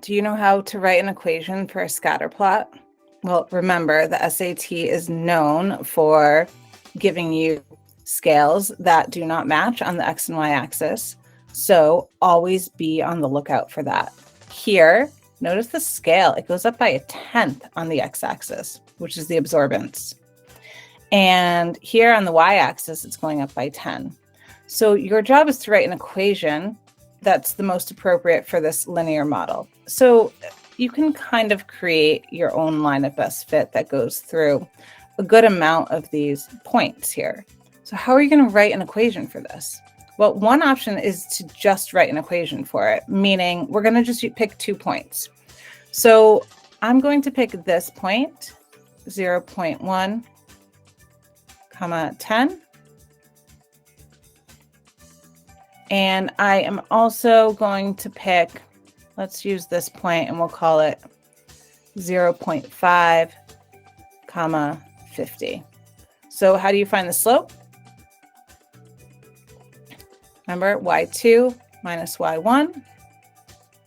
Do you know how to write an equation for a scatter plot? Well, remember the SAT is known for giving you scales that do not match on the X and Y axis. So always be on the lookout for that. Here, notice the scale, it goes up by 1/10 on the X axis, which is the absorbance. And here on the Y axis, it's going up by 10. So your job is to write an equation that's the most appropriate for this linear model. So you can kind of create your own line of best fit that goes through a good amount of these points here. So how are you going to write an equation for this? Well, one option is to just write an equation for it, meaning we're going to just pick 2 points. So I'm going to pick this point, 0.1, 10. And I am also going to pick, let's use this point and we'll call it 0.5, 50. So how do you find the slope? Remember, y2 minus y1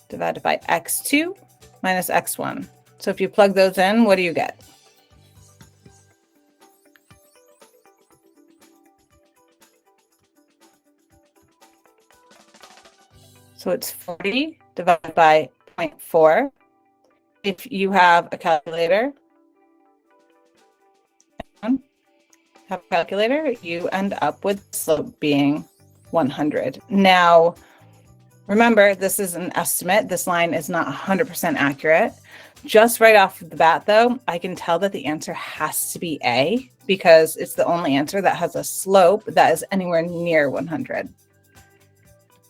divided by x2 minus x1. So if you plug those in, what do you get? So it's 40 divided by 0.4. If you have a calculator, you end up with slope being 100. Now, remember, this is an estimate. This line is not 100% accurate. Just right off the bat, though, I can tell that the answer has to be A because it's the only answer that has a slope that is anywhere near 100.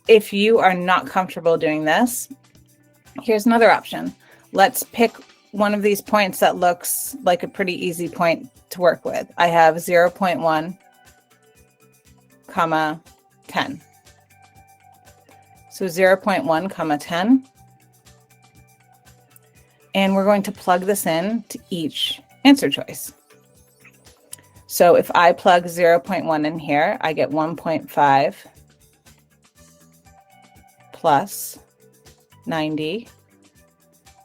If you are not comfortable doing this, here's another option. Let's pick one of these points that looks like a pretty easy point to work with. I have 0.1, 10. So 0.1, 10. And we're going to plug this in to each answer choice. So if I plug 0.1 in here, I get 1.5 plus 90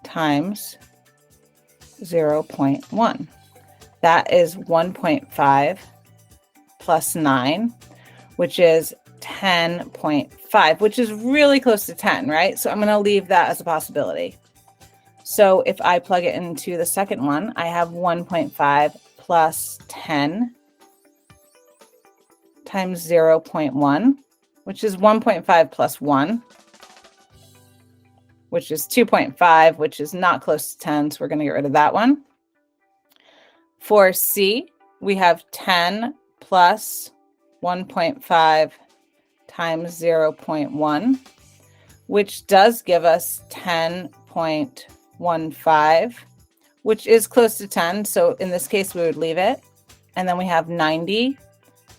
times 0.1. That is 1.5 plus 9, which is 10.5, which is really close to 10, right? So I'm going to leave that as a possibility. So if I plug it into the second one, I have 1.5 plus 10 times 0.1, which is 1.5 plus 1, which is 2.5, which is not close to 10, so we're going to get rid of that one. For C, we have 10 plus 1.5 times 0.1, which does give us 10.15, which is close to 10, so in this case we would leave it. And then we have 90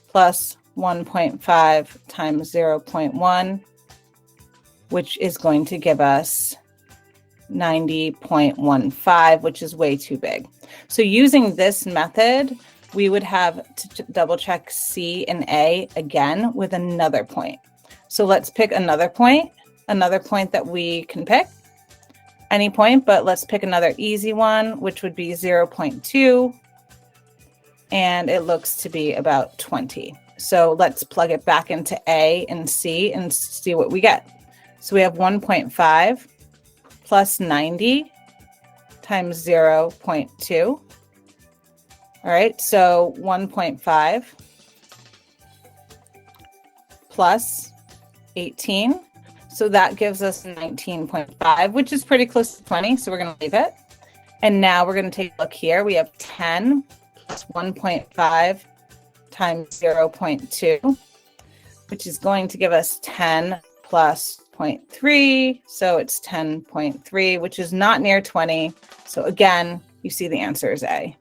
plus 1.5 times 0.1, which is going to give us 90.15, which is way too big. So using this method, we would have to double check C and A again with another point. So let's pick another point that we can pick. Any point, but let's pick another easy one, which would be 0.2. And it looks to be about 20. So let's plug it back into A and C and see what we get. So we have 1.5 plus 90 times 0.2. All right, so 1.5 plus 18. So that gives us 19.5, which is pretty close to 20. So we're going to leave it. And now we're going to take a look here. We have 10 plus 1.5 times 0.2, which is going to give us 10 plus 0.3. So it's 10.3, which is not near 20. So again, you see the answer is A.